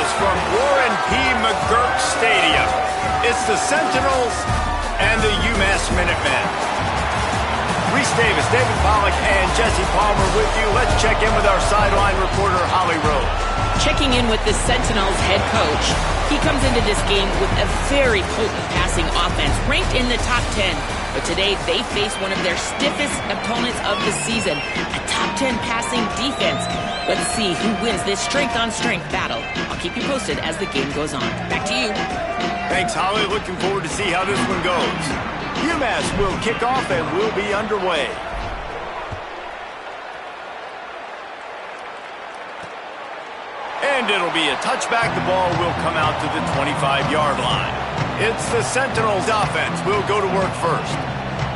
us from Warren P. McGurk Stadium. It's the Sentinels and the UMASS Minutemen. Reese Davis, David Pollack, and Jesse Palmer with you. Let's check in with our sideline reporter, Holly Rose. Checking in with the Sentinels head coach. He comes into this game with a very potent passing offense, ranked in the top 10. But today, they face one of their stiffest opponents of the season, a top 10 passing defense. Let's see who wins this strength-on-strength battle. I'll keep you posted as the game goes on. Back to you. Thanks, Holly. Looking forward to see how this one goes. UMass will kick off and will be underway. And it'll be a touchback. The ball will come out to the 25-yard line. It's the Sentinels offense. We'll go to work first.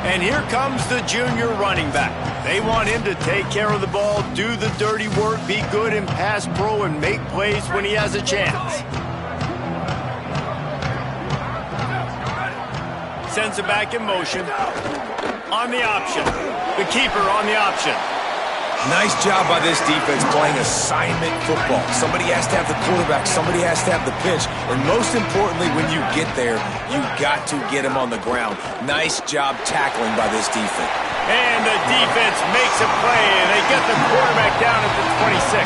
And here comes the junior running back. They want him to take care of the ball, do the dirty work, be good in pass pro, and make plays when he has a chance. Sends it back in motion. On the option. The keeper on the option. Nice job by this defense playing assignment football. Somebody has to have the quarterback, somebody has to have the pitch, and most importantly, when you get there, you got to get him on the ground. Nice job tackling by this defense. And the defense makes a play, and they get the quarterback down at the 26.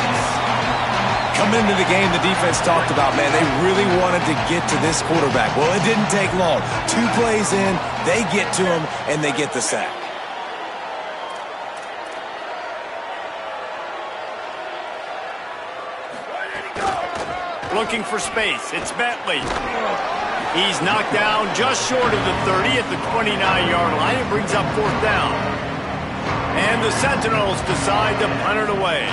Coming into the game, the defense talked about, man, they really wanted to get to this quarterback. Well, it didn't take long. 2 plays in, they get to him, and they get the sack. Looking for space. It's Bentley. He's knocked down just short of the 30 at the 29-yard line. It brings up 4th down. And the Sentinels decide to punt it away.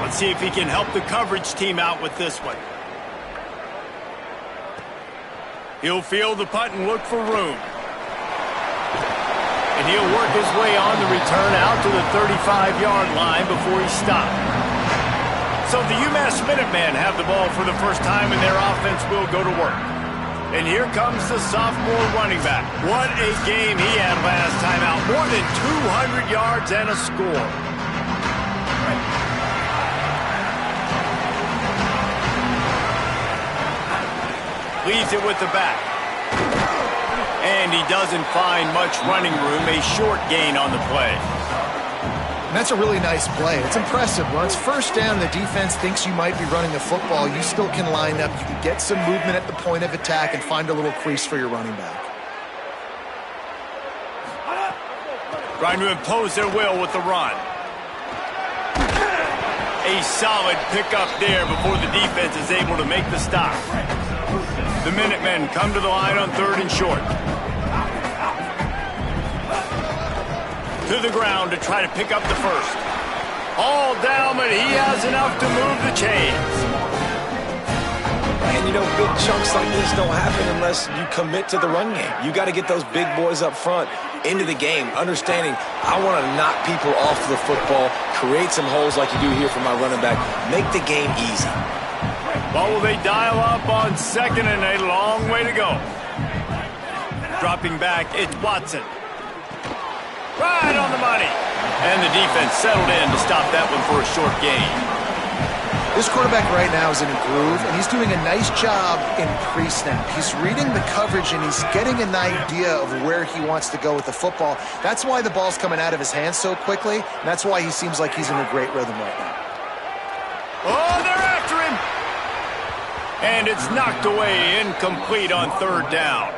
Let's see if he can help the coverage team out with this one. He'll field the punt and look for room. And he'll work his way on the return out to the 35-yard line before he stopped. So the UMass Minutemen have the ball for the first time, and their offense will go to work. And here comes the sophomore running back. What a game he had last time out. More than 200 yards and a score. Leaves it with the back. And he doesn't find much running room. A short gain on the play. That's a really nice play. It's impressive. When it's first down, the defense thinks you might be running the football. You still can line up. You can get some movement at the point of attack and find a little crease for your running back. Trying to impose their will with the run. A solid pickup there before the defense is able to make the stop. The Minutemen come to the line on 3rd and short. To the ground to try to pick up the first. All down, but he has enough to move the chains. And, you know, big chunks like this don't happen unless you commit to the run game. You got to get those big boys up front into the game, understanding I want to knock people off the football, create some holes like you do here for my running back, make the game easy. Well, will they dial up on 2nd and a long way to go? Dropping back, it's Watson. Right on the money. And the defense settled in to stop that one for a short gain. This quarterback right now is in a groove, and he's doing a nice job in pre-snap. He's reading the coverage, and he's getting an idea of where he wants to go with the football. That's why the ball's coming out of his hands so quickly, and that's why he seems like he's in a great rhythm right now. Oh, they're after him. And it's knocked away, incomplete on 3rd down.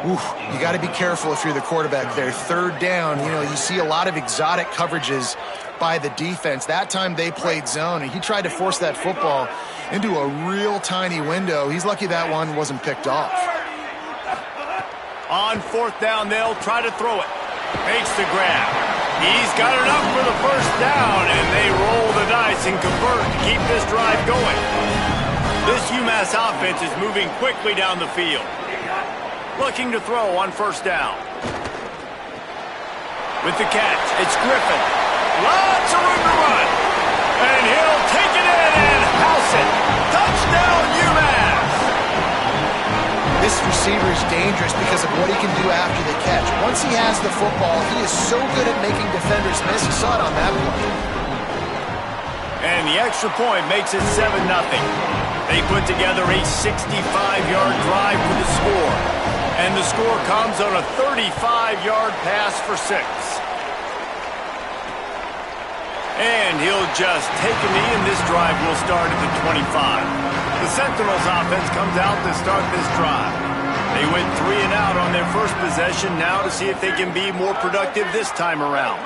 Oof, you got to be careful if you're the quarterback there. 3rd down, you know, you see a lot of exotic coverages by the defense. That time they played zone, and he tried to force that football into a real tiny window. He's lucky that one wasn't picked off. On 4th down, they'll try to throw it. Makes the grab. He's got enough for the first down, and they roll the dice and convert to keep this drive going. This UMass offense is moving quickly down the field. Looking to throw on 1st down. With the catch, it's Griffin. Lots of room to run. And he'll take it in and house it. Touchdown, UMass! This receiver is dangerous because of what he can do after the catch. Once he has the football, he is so good at making defenders miss. You saw it on that play. And the extra point makes it 7-0. They put together a 65-yard drive for the score. And the score comes on a 35-yard pass for 6. And he'll just take a knee, and this drive will start at the 25. The Sentinels offense comes out to start this drive. They went 3 and out on their first possession, now to see if they can be more productive this time around.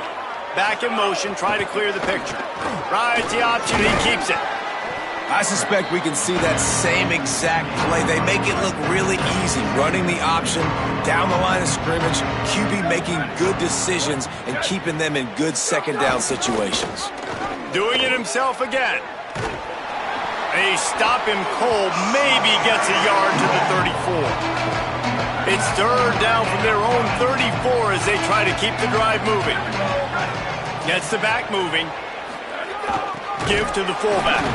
Back in motion, try to clear the picture. Rides the option, he keeps it. I suspect we can see that same exact play. They make it look really easy, running the option down the line of scrimmage, QB making good decisions and keeping them in good second down situations. Doing it himself again. They stop him cold, maybe gets a yard to the 34. It's third down from their own 34 as they try to keep the drive moving. Gets the back moving. Give to the fullback.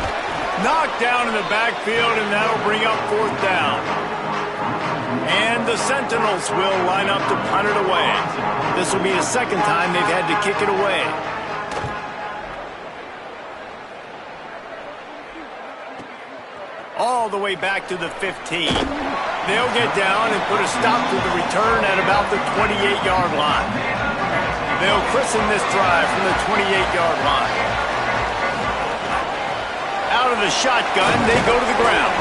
Knocked down in the backfield, and that'll bring up 4th down. And the Sentinels will line up to punt it away. This will be the second time they've had to kick it away. All the way back to the 15. They'll get down and put a stop to the return at about the 28-yard line. They'll christen this drive from the 28-yard line. Out of the shotgun, they go to the ground.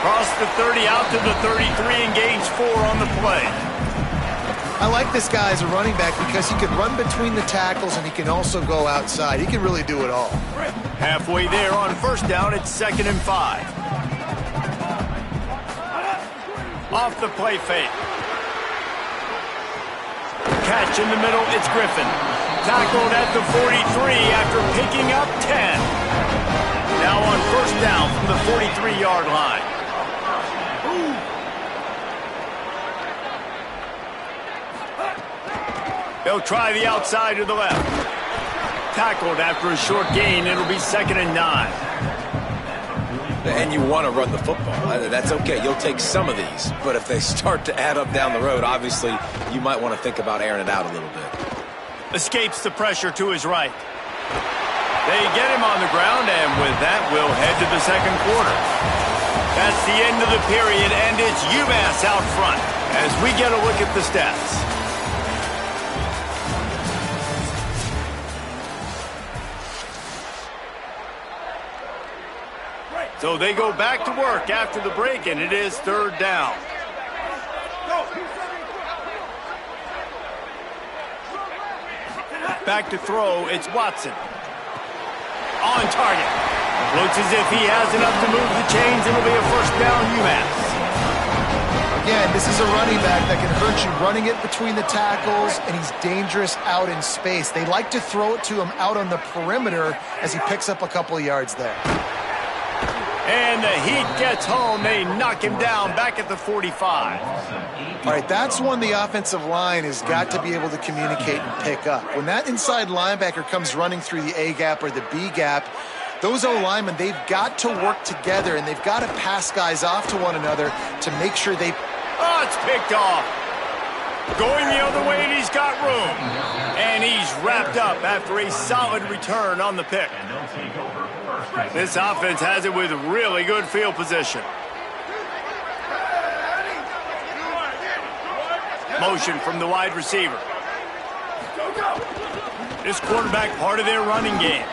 Cross the 30 out to the 33 and gains 4 on the play. I like this guy as a running back because he can run between the tackles and he can also go outside. He can really do it all. Halfway there on first down, it's 2nd and 5. Off the play fake. Catch in the middle, it's Griffin. Tackled at the 43 after picking up 10. Now on first down from the 43-yard line. They'll try the outside to the left. Tackled after a short gain. It'll be 2nd and 9. And you want to run the football. That's okay. You'll take some of these. But if they start to add up down the road, obviously, you might want to think about airing it out a little bit. Escapes the pressure to his right. They get him on the ground, and with that, we'll head to the second quarter. That's the end of the period, and it's UMass out front as we get a look at the stats. So they go back to work after the break, and it is 3rd down. Back to throw, it's Watson. On target. Looks as if he has enough to move the chains. It'll be a first down, UMass. Again, this is a running back that can hurt you running it between the tackles, and he's dangerous out in space. They like to throw it to him out on the perimeter as he picks up a couple of yards there. And the heat gets home. They knock him down back at the 45. All right, that's one the offensive line has got to be able to communicate and pick up. When that inside linebacker comes running through the A gap or the B gap, those O-linemen, they've got to work together, and they've got to pass guys off to one another to make sure they... Oh, it's picked off. Going the other way, and he's got room. And he's wrapped up after a solid return on the pick. This offense has it with really good field position. Motion from the wide receiver. This quarterback part of their running game.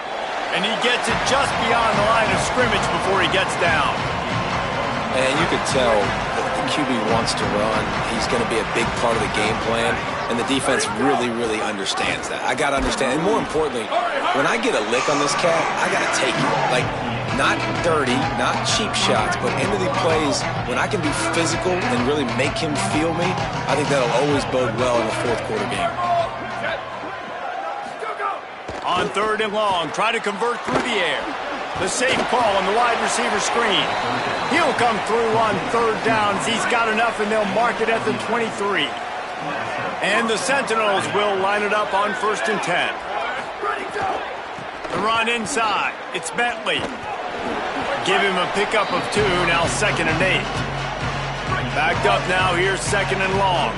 And he gets it just beyond the line of scrimmage before he gets down. And you could tell that the QB wants to run. He's going to be a big part of the game plan. And the defense really, really understands that. I got to understand. And more importantly, when I get a lick on this cat, I got to take it. Like, not dirty, not cheap shots, but into the plays, when I can be physical and really make him feel me, I think that'll always bode well in a fourth quarter game. On 3rd and long, try to convert through the air. The safe call on the wide receiver screen. He'll come through on 3rd downs. He's got enough, and they'll mark it at the 23. And the Sentinels will line it up on 1st and 10. The run inside. It's Bentley. Give him a pickup of 2, now 2nd and 8. Backed up now, here's 2nd and long.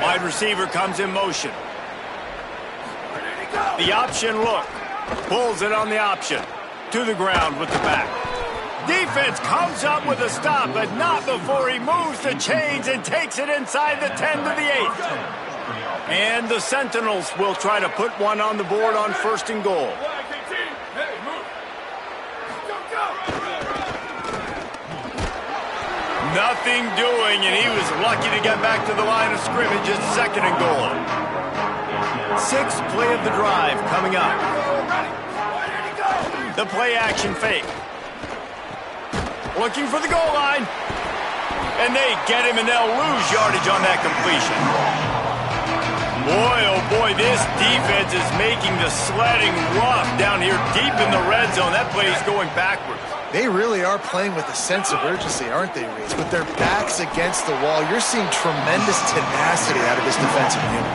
Wide receiver comes in motion. The option look. Pulls it on the option. To the ground with the back. Defense comes up with a stop, but not before he moves the chains and takes it inside the 10 to the 8. And the Sentinels will try to put one on the board on 1st and goal. Nothing doing, and he was lucky to get back to the line of scrimmage at 2nd and goal. 6th play of the drive coming up. The play action fake. Looking for the goal line. And they get him, and they'll lose yardage on that completion. Boy, oh boy, this defense is making the sledding rough down here deep in the red zone. That play is going backwards. They really are playing with a sense of urgency, aren't they, Reese? With their backs against the wall, you're seeing tremendous tenacity out of this defensive unit.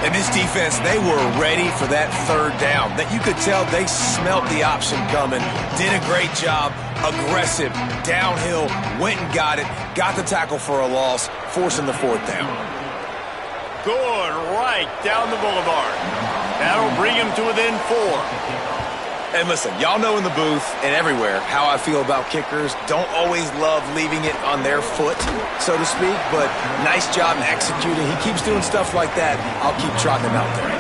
And this defense, they were ready for that 3rd down. That you could tell they smelt the option coming. Did a great job. Aggressive. Downhill. Went and got it. Got the tackle for a loss. Forcing the 4th down. Good right down the boulevard. That'll bring him to within 4. And listen, y'all know in the booth and everywhere how I feel about kickers. Don't always love leaving it on their foot, so to speak, but nice job in executing. He keeps doing stuff like that. I'll keep trotting him out there.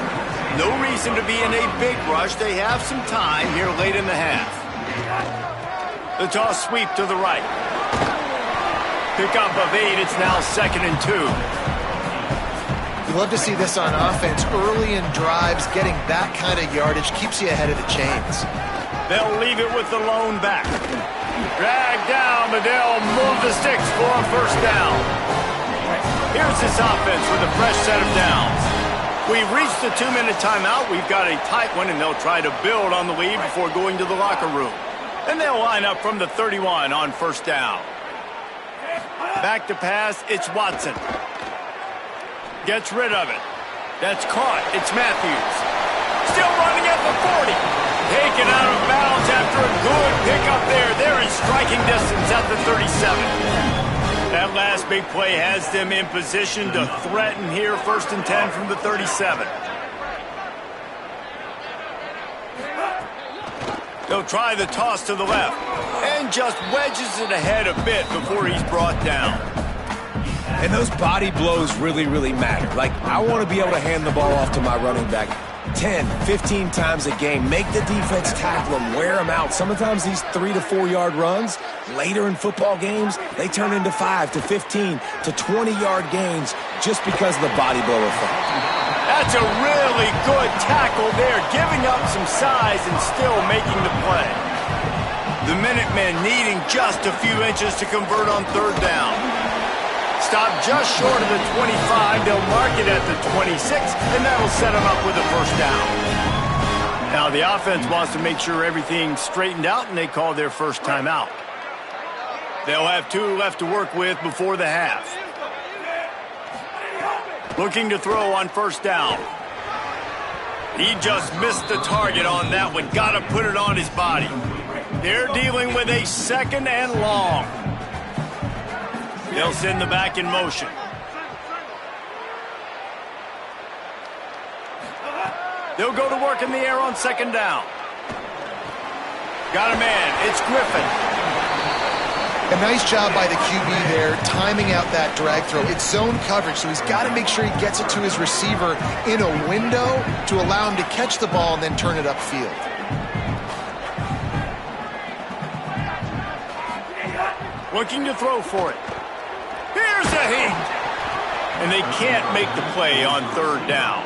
No reason to be in a big rush. They have some time here late in the half. The toss sweep to the right. Pick up of 8. It's now 2nd and 2. You love to see this on offense. Early in drives, getting that kind of yardage keeps you ahead of the chains. They'll leave it with the lone back. Drag down, but they'll move the sticks for a 1st down. Here's this offense with a fresh set of downs. We've reached the 2-minute timeout. We've got a tight one, and they'll try to build on the lead before going to the locker room. And they'll line up from the 31 on 1st down. Back to pass, it's Watson. Gets rid of it. That's caught. It's Matthews. Still running at the 40. Taken out of bounds after a good pickup there. They're in striking distance at the 37. That last big play has them in position to threaten here. 1st and 10 from the 37. They'll try the toss to the left. And just wedges it ahead a bit before he's brought down. And those body blows really, really matter. Like, I want to be able to hand the ball off to my running back 10, 15 times a game. Make the defense tackle them, wear them out. Sometimes these 3 to 4 yard runs, later in football games, they turn into 5 to 15 to 20 yard gains just because of the body blow effect. That's a really good tackle there, giving up some size and still making the play. The Minutemen needing just a few inches to convert on 3rd down. Stop just short of the 25. They'll mark it at the 26, and that'll set them up with a 1st down. Now the offense wants to make sure everything's straightened out, and they call their 1st timeout. They'll have 2 left to work with before the half. Looking to throw on 1st down. He just missed the target on that one. Got to put it on his body. They're dealing with a 2nd and long. They'll send the back in motion. They'll go to work in the air on 2nd down. Got a man. It's Griffin. A nice job by the QB there, timing out that drag throw. It's zone coverage, so he's got to make sure he gets it to his receiver in a window to allow him to catch the ball and then turn it upfield. Looking to throw for it. Here's a heat. And they can't make the play on 3rd down.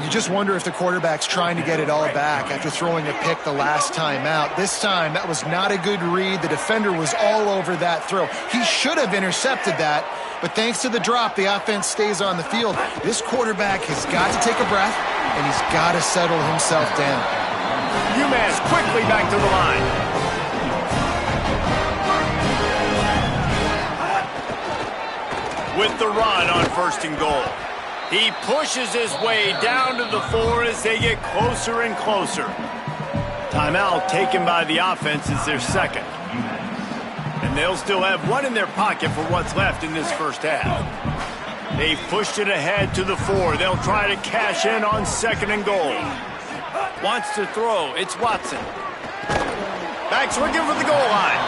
You just wonder if the quarterback's trying to get it all back after throwing a pick the last time out. This time, that was not a good read. The defender was all over that throw. He should have intercepted that, but thanks to the drop, the offense stays on the field. This quarterback has got to take a breath, and he's got to settle himself down. UMASS quickly back to the line. With the run on 1st and goal. He pushes his way down to the 4 as they get closer and closer. Timeout taken by the offense is their 2nd. And they'll still have 1 in their pocket for what's left in this 1st half. They've pushed it ahead to the 4. They'll try to cash in on 2nd and goal. Wants to throw. It's Watson. Backs looking for the goal line.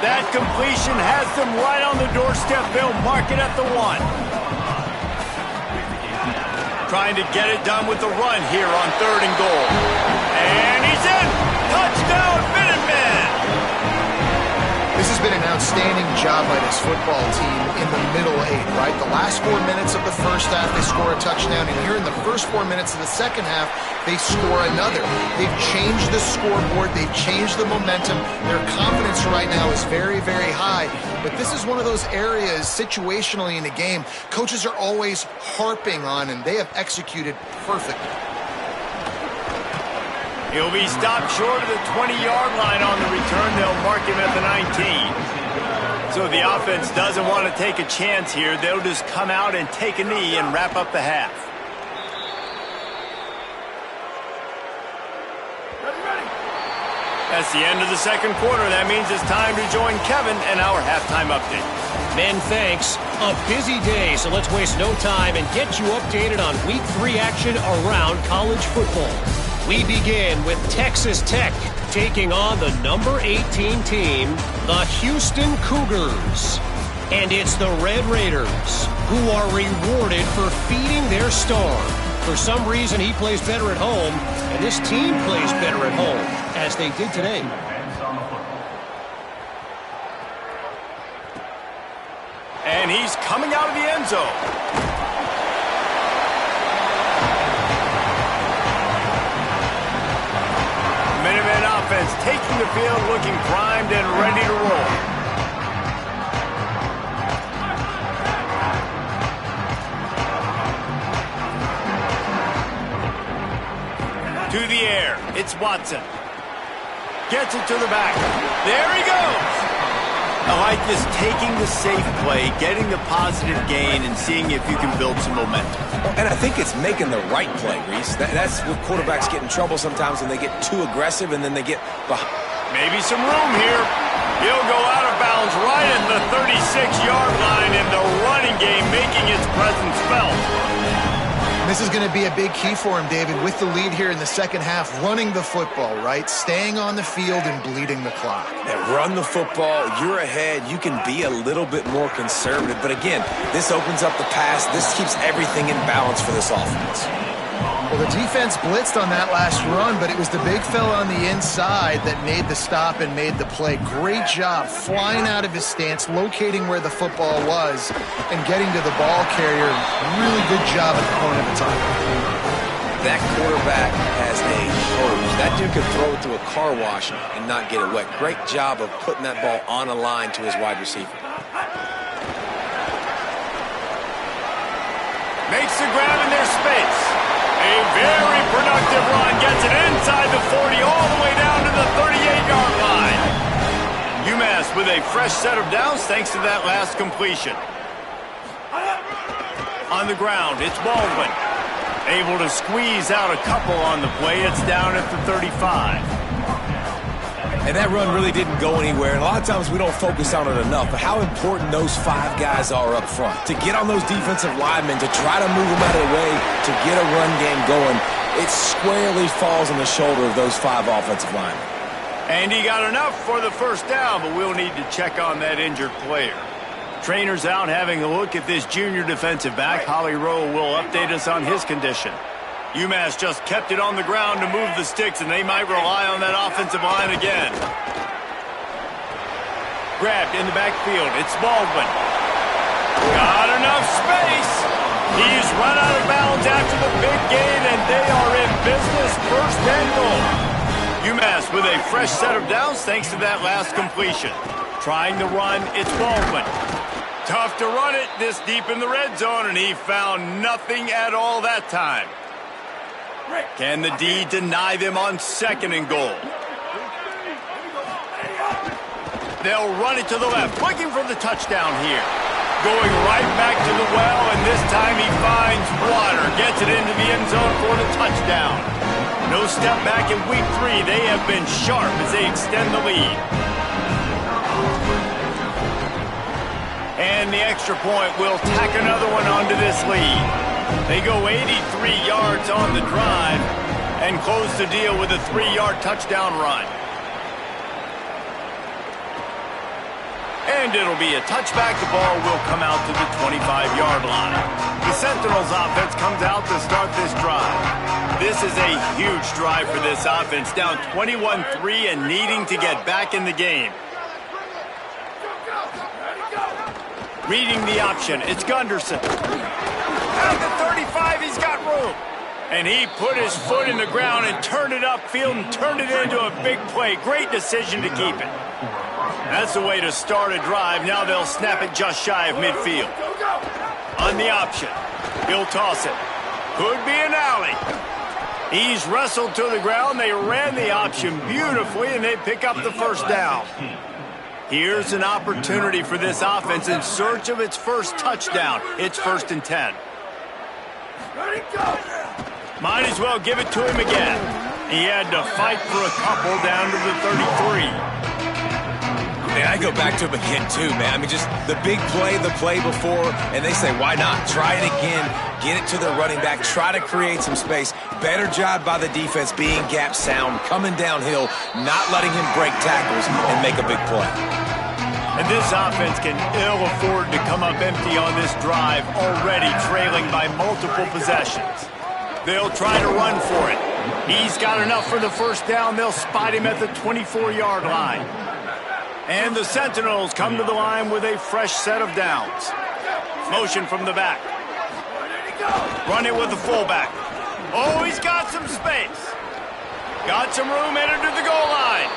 That completion has them right on the doorstep. They'll mark it at the 1. Trying to get it done with the run here on 3rd and goal. And he's in. Touchdown, Minutemen. This has been an outstanding job by this football team in the middle 8, right? The last 4 minutes of the first half, they score a touchdown, and here in the first 4 minutes of the second half, they score another. They've changed the scoreboard. They've changed the momentum. Their confidence right now is very, very high, but this is one of those areas situationally in the game coaches are always harping on, and they have executed perfectly. He'll be stopped short of the 20-yard line on the return. They'll mark him at the 19. So the offense doesn't want to take a chance here. They'll just come out and take a knee and wrap up the half. That's the end of the second quarter. That means it's time to join Kevin and our halftime update. Men, thanks. A busy day, so let's waste no time and get you updated on Week 3 action around college football. We begin with Texas Tech taking on the number 18 team, the Houston Cougars. And it's the Red Raiders who are rewarded for feeding their star. For some reason, he plays better at home, and this team plays better at home, as they did today. And he's coming out of the end zone. Minutemen offense taking the field, looking primed and ready to roll. To the air, it's Watson. Gets it to the back. There he goes. I like this, taking the safe play, getting the positive gain, and seeing if you can build some momentum. And I think it's making the right play, Reese. That's where quarterbacks get in trouble sometimes when they get too aggressive and then they get behind. Maybe some room here. He'll go out of bounds right at the 36-yard line, and the running game making its presence felt. This is going to be a big key for him, David, with the lead here in the second half, running the football, right? Staying on the field and bleeding the clock. Yeah, run the football, you're ahead, you can be a little bit more conservative. But again, this opens up the pass. This keeps everything in balance for this offense. Well, the defense blitzed on that last run, but it was the big fella on the inside that made the stop and made the play. Great job flying out of his stance, locating where the football was, and getting to the ball carrier. Really good job at the point of the time. That quarterback has a hose. That dude could throw it to a car wash and not get it wet. Great job of putting that ball on a line to his wide receiver. Makes the grab in their space. A very productive run. Gets it inside the 40 all the way down to the 38-yard line. UMass with a fresh set of downs thanks to that last completion. On the ground, it's Baldwin. Able to squeeze out a couple on the play. It's down at the 35. And that run really didn't go anywhere. And a lot of times we don't focus on it enough, but how important those 5 guys are up front. To get on those defensive linemen, to try to move them out of the way, to get a run game going, it squarely falls on the shoulder of those 5 offensive linemen. And he got enough for the first down, but we'll need to check on that injured player. Trainer's out having a look at this junior defensive back. Holly Rowe will update us on his condition. UMass just kept it on the ground to move the sticks, and they might rely on that offensive line again. Grabbed in the backfield. It's Baldwin. Got enough space. He's run out of bounds after the big gain, and they are in business. First and goal. UMass with a fresh set of downs thanks to that last completion. Trying to run, it's Baldwin. Tough to run it this deep in the red zone, and he found nothing at all that time. Can the D deny them on second and goal? They'll run it to the left, looking for the touchdown here. Going right back to the well, and this time he finds water. Gets it into the end zone for the touchdown. No step back in week 3. They have been sharp as they extend the lead. And the extra point will tack another one onto this lead. They go 83 yards on the drive, and close the deal with a 3-yard touchdown run. And it'll be a touchback. The ball will come out to the 25-yard line. The Sentinels offense comes out to start this drive. This is a huge drive for this offense, down 21-3 and needing to get back in the game. Reading the option, it's Gunderson. At the 35, he's got room. And he put his foot in the ground and turned it upfield and turned it into a big play. Great decision to keep it. That's the way to start a drive. Now they'll snap it just shy of midfield. On the option, he'll toss it. Could be an alley. He's wrestled to the ground. They ran the option beautifully, and they pick up the first down. Here's an opportunity for this offense in search of its first touchdown. It's 1st and 10. Might as well give it to him again. He had to fight for a couple down to the 33. Man, I go back to him again, too, man. I mean, just the big play, the play before, and they say, why not? Try it again, get it to the running back, try to create some space. Better job by the defense being gap sound, coming downhill, not letting him break tackles and make a big play. And this offense can ill afford to come up empty on this drive, already trailing by multiple possessions. They'll try to run for it. He's got enough for the first down. They'll spot him at the 24-yard line. And the Sentinels come to the line with a fresh set of downs. Motion from the back. Run it with the fullback. Oh, he's got some space. Got some room headed to the goal line.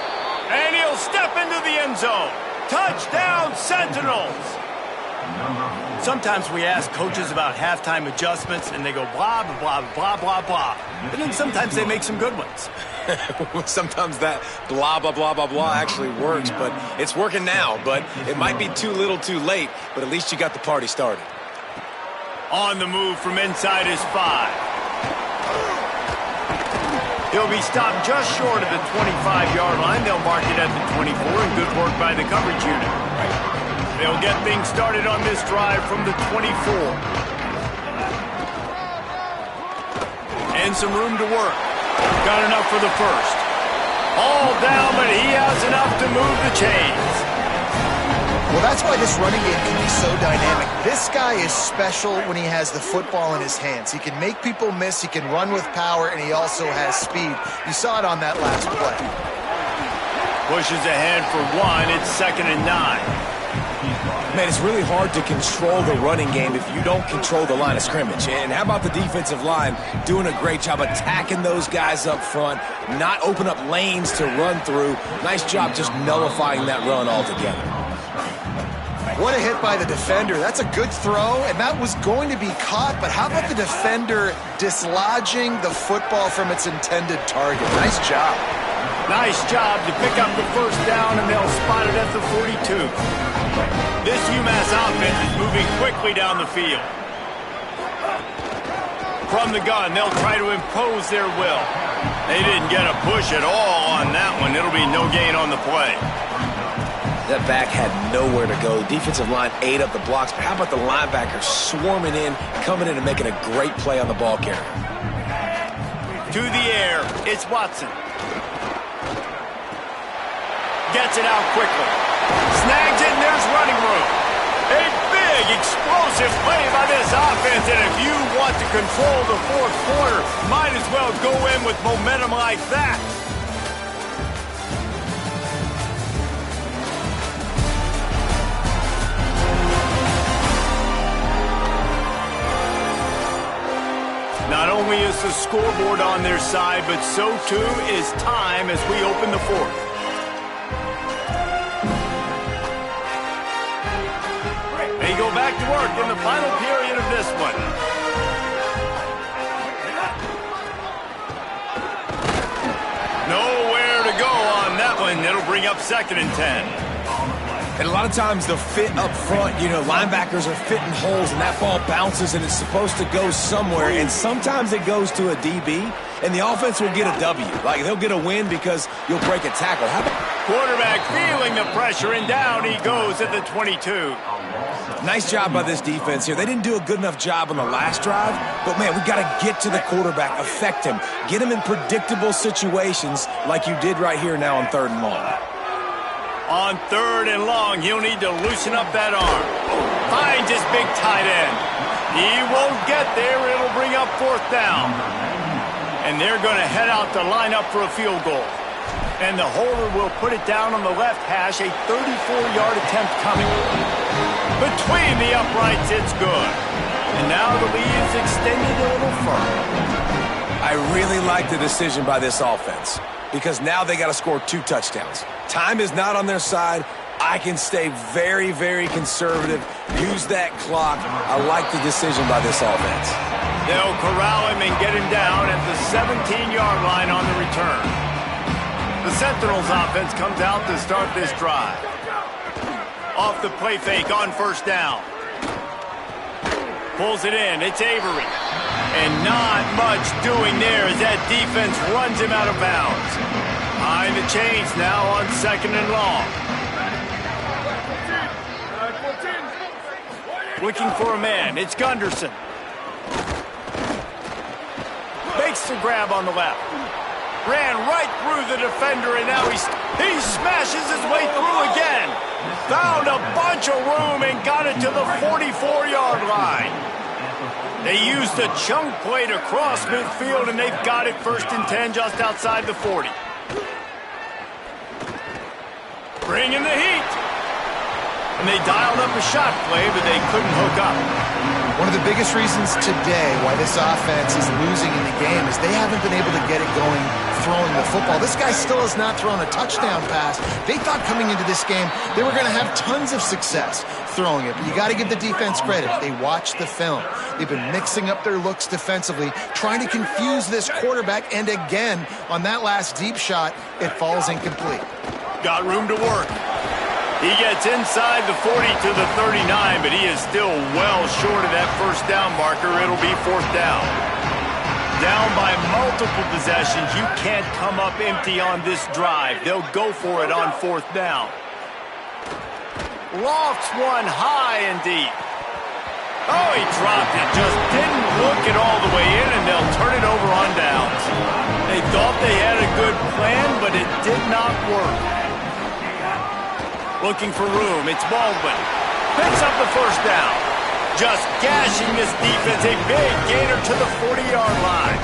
And he'll step into the end zone. Touchdown, Sentinels! Sometimes we ask coaches about halftime adjustments, and they go blah, blah, blah, blah, blah. But then sometimes they make some good ones. Sometimes that blah, blah, blah, blah, blah actually works, but it's working now. But it might be too little too late, but at least you got the party started. On the move from inside his 5. He'll be stopped just short of the 25-yard line. They'll mark it at the 24, and good work by the coverage unit. They'll get things started on this drive from the 24. And some room to work. Got enough for the first. All down, but he has enough to move the chains. Well, that's why this running game can be so dynamic. This guy is special when he has the football in his hands. He can make people miss, he can run with power, and he also has speed. You saw it on that last play. Pushes ahead for 1. It's 2nd and 9. Man, it's really hard to control the running game if you don't control the line of scrimmage. And how about the defensive line doing a great job attacking those guys up front, not open up lanes to run through. Nice job just nullifying that run altogether. What a hit by the defender. That's a good throw, and that was going to be caught, but how about the defender dislodging the football from its intended target? Nice job. Nice job to pick up the first down, and they'll spot it at the 42. This UMASS offense is moving quickly down the field. From the gun, they'll try to impose their will. They didn't get a push at all on that one. It'll be no gain on the play. That back had nowhere to go. The defensive line ate up the blocks, but how about the linebackers swarming in, coming in and making a great play on the ball carrier? To the air, it's Watson. Gets it out quickly. Snags it, and there's running room. A big, explosive play by this offense, and if you want to control the fourth quarter, might as well go in with momentum like that. Not only is the scoreboard on their side, but so too is time as we open the fourth. They go back to work in the final period of this one. Nowhere to go on that one. It'll bring up 2nd and 10. And a lot of times the fit up front, you know, linebackers are fitting holes and that ball bounces and it's supposed to go somewhere. And sometimes it goes to a DB. and the offense will get a W. Like, they'll get a win because you'll break a tackle. Quarterback feeling the pressure, and down he goes at the 22. Nice job by this defense here. They didn't do a good enough job on the last drive, but, man, we got to get to the quarterback, affect him, get him in predictable situations like you did right here now on 3rd and long. On 3rd and long, he'll need to loosen up that arm. Finds his big tight end. He won't get there. It'll bring up 4th down. And they're going to head out to line up for a field goal. And the holder will put it down on the left hash, a 34-yard attempt coming. Between the uprights, it's good. And now the lead is extended a little further. I really like the decision by this offense because now they got to score 2 touchdowns. Time is not on their side. I can stay very, very conservative, use that clock. I like the decision by this offense. They'll corral him and get him down at the 17-yard line on the return. The Sentinels offense comes out to start this drive. Off the play fake on 1st down. Pulls it in. It's Avery. And not much doing there as that defense runs him out of bounds. Behind the chains now on 2nd and long. Looking for a man. It's Gunderson. Makes the grab on the left. Ran right through the defender, and now he smashes his way through again. Found a bunch of room and got it to the 44-yard line. They used a chunk play to cross midfield, and they've got it 1st and 10 just outside the 40. Bringing the heat. And they dialed up a shot play, but they couldn't hook up. One of the biggest reasons today why this offense is losing in the game is they haven't been able to get it going throwing the football. This guy still has not thrown a touchdown pass. They thought coming into this game they were going to have tons of success throwing it. But you got to give the defense credit. They watched the film. They've been mixing up their looks defensively, trying to confuse this quarterback. And again, on that last deep shot, it falls incomplete. Got room to work. He gets inside the 40 to the 39, but he is still well short of that 1st down marker. It'll be 4th down. Down by multiple possessions. You can't come up empty on this drive. They'll go for it on 4th down. Lofts one high and deep. Oh, he dropped it. Just didn't look it all the way in, and they'll turn it over on downs. They thought they had a good plan, but it did not work. Looking for room. It's Baldwin. Picks up the 1st down. Just gashing this defense. A big gainer to the 40-yard line.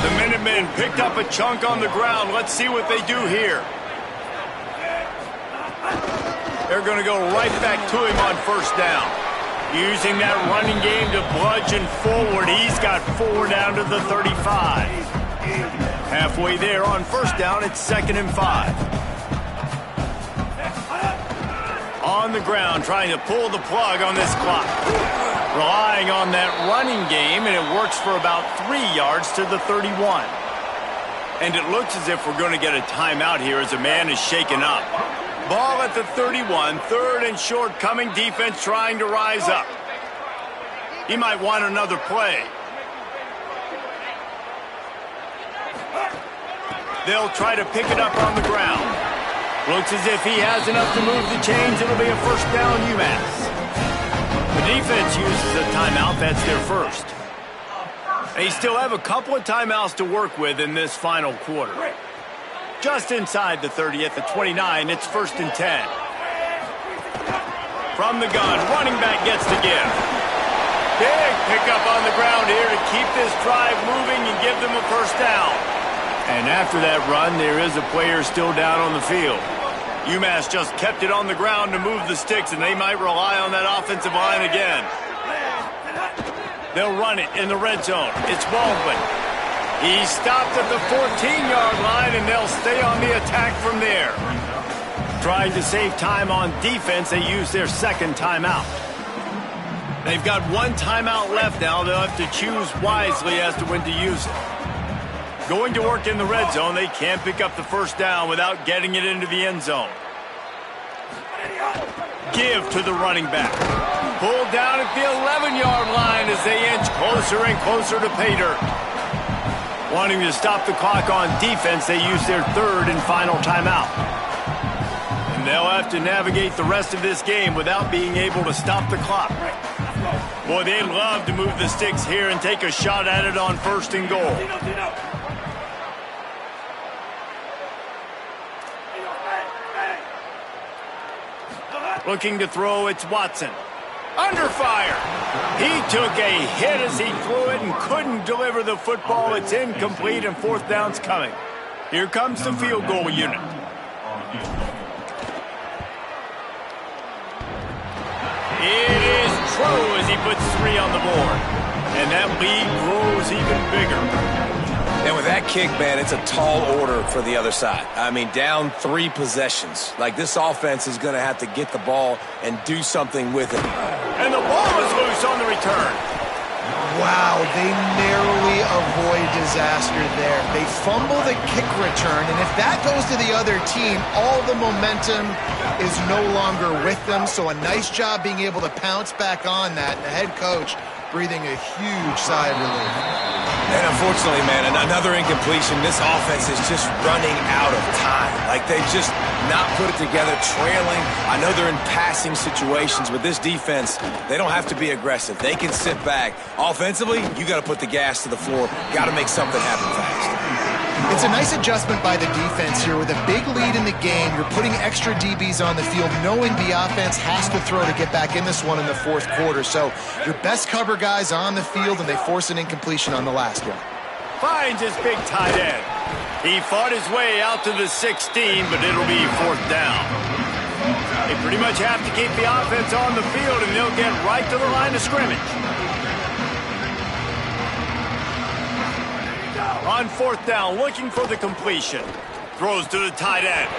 The Minutemen picked up a chunk on the ground. Let's see what they do here. They're going to go right back to him on 1st down. Using that running game to bludgeon forward. He's got 4 down to the 35. Halfway there on 1st down. It's 2nd and 5. On the ground, trying to pull the plug on this clock. Relying on that running game, and it works for about 3 yards to the 31. And it looks as if we're going to get a timeout here as a man is shaken up. Ball at the 31, 3rd and short coming, defense trying to rise up. He might want another play. They'll try to pick it up on the ground. Looks as if he has enough to move the chains. It'll be a 1st down UMass. The defense uses a timeout. That's their 1st. They still have a couple of timeouts to work with in this final quarter. Just inside the 30 at the 29, it's 1st and 10. From the gun, running back gets the give. Big pickup on the ground here to keep this drive moving and give them a 1st down. And after that run, there is a player still down on the field. UMass just kept it on the ground to move the sticks, and they might rely on that offensive line again. They'll run it in the red zone. It's Baldwin. He stopped at the 14-yard line, and they'll stay on the attack from there. Trying to save time on defense, they use their 2nd timeout. They've got 1 timeout left now. They'll have to choose wisely as to when to use it. Going to work in the red zone, they can't pick up the 1st down without getting it into the end zone. Give to the running back. Pulled down at the 11-yard line as they inch closer and closer to pay dirt. Wanting to stop the clock on defense, they use their third and final timeout. And they'll have to navigate the rest of this game without being able to stop the clock. Boy, they'd love to move the sticks here and take a shot at it on first and goal. Looking to throw, it's Watson. Under fire. He took a hit as he threw it and couldn't deliver the football. It's incomplete and fourth down's coming. Here comes the field goal unit. It is true as he puts 3 on the board. And that lead grows even bigger. And with that kick, man, it's a tall order for the other side. I mean, down 3 possessions. Like, this offense is going to have to get the ball and do something with it. And the ball is loose on the return. Wow, they narrowly avoid disaster there. They fumble the kick return, and if that goes to the other team, all the momentum is no longer with them. So a nice job being able to pounce back on that. And the head coach breathing a huge sigh of relief. And unfortunately, man, another incompletion. This offense is just running out of time. Like, they've just not put it together, trailing. I know they're in passing situations, but this defense, they don't have to be aggressive. They can sit back. Offensively, you got to put the gas to the floor. Got to make something happen fast. It's a nice adjustment by the defense here. With a big lead in the game, you're putting extra DBs on the field, knowing the offense has to throw to get back in this one in the fourth quarter. So your best cover guys on the field, and they force an incompletion on the last one. Finds his big tight end. He fought his way out to the 16, but it'll be fourth down. They pretty much have to keep the offense on the field, and they'll get right to the line of scrimmage. On fourth down, looking for the completion. Throws to the tight end.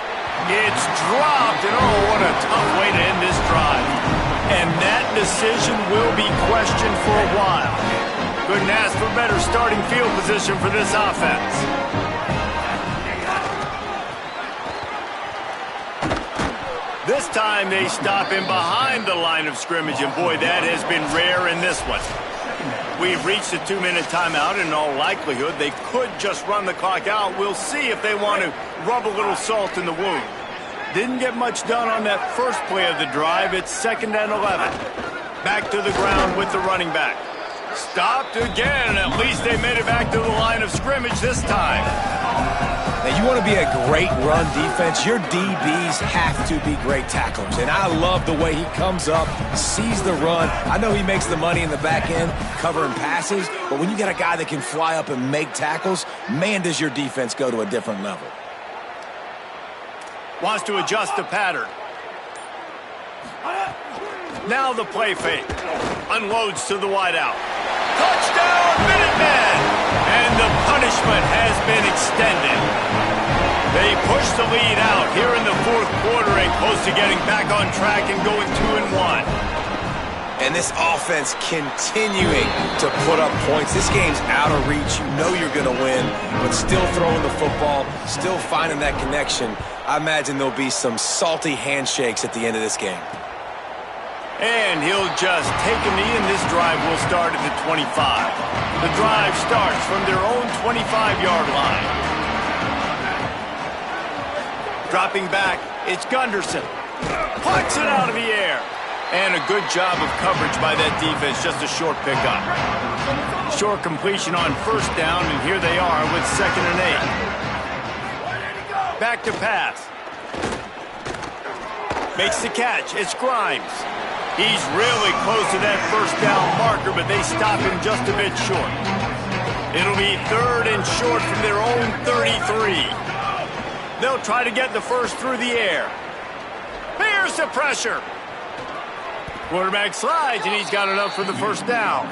It's dropped, and oh, what a tough way to end this drive. And that decision will be questioned for a while. Couldn't ask for better starting field position for this offense. This time they stop him behind the line of scrimmage, and boy, that has been rare in this one. We've reached a 2-minute timeout, and in all likelihood, they could just run the clock out. We'll see if they want to rub a little salt in the wound. Didn't get much done on that first play of the drive. It's 2nd and 11. Back to the ground with the running back. Stopped again. At least they made it back to the line of scrimmage this time. Now, you want to be a great run defense, your DBs have to be great tacklers. And I love the way he comes up, sees the run. I know he makes the money in the back end covering passes, but when you got a guy that can fly up and make tackles, man, does your defense go to a different level. Wants to adjust the pattern. Now the play fake. Unloads to the wideout. Touchdown, Minutemen! And the punishment has been extended. They push the lead out here in the fourth quarter and close to getting back on track and going 2-1. And this offense continuing to put up points. This game's out of reach. You know you're going to win, but still throwing the football, still finding that connection. I imagine there'll be some salty handshakes at the end of this game. And he'll just take a knee, and this drive will start at the 25. The drive starts from their own 25-yard line. Dropping back, it's Gunderson. Plucks it out of the air. And a good job of coverage by that defense, just a short pickup. Short completion on first down, and here they are with 2nd and 8. Back to pass. Makes the catch, it's Grimes. He's really close to that first down marker, but they stop him just a bit short. It'll be 3rd and short from their own 33. They'll try to get the first through the air. Here's the pressure. Quarterback slides, and he's got enough for the first down.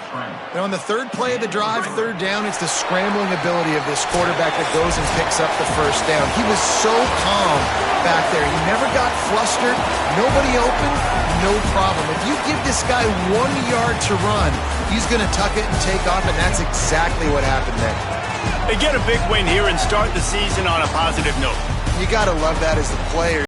And on the third play of the drive, 3rd down, it's the scrambling ability of this quarterback that goes and picks up the first down. He was so calm back there. He never got flustered. Nobody open, no problem. If you give this guy 1 yard to run, he's going to tuck it and take off, and that's exactly what happened there. They get a big win here and start the season on a positive note. You got to love that as the player.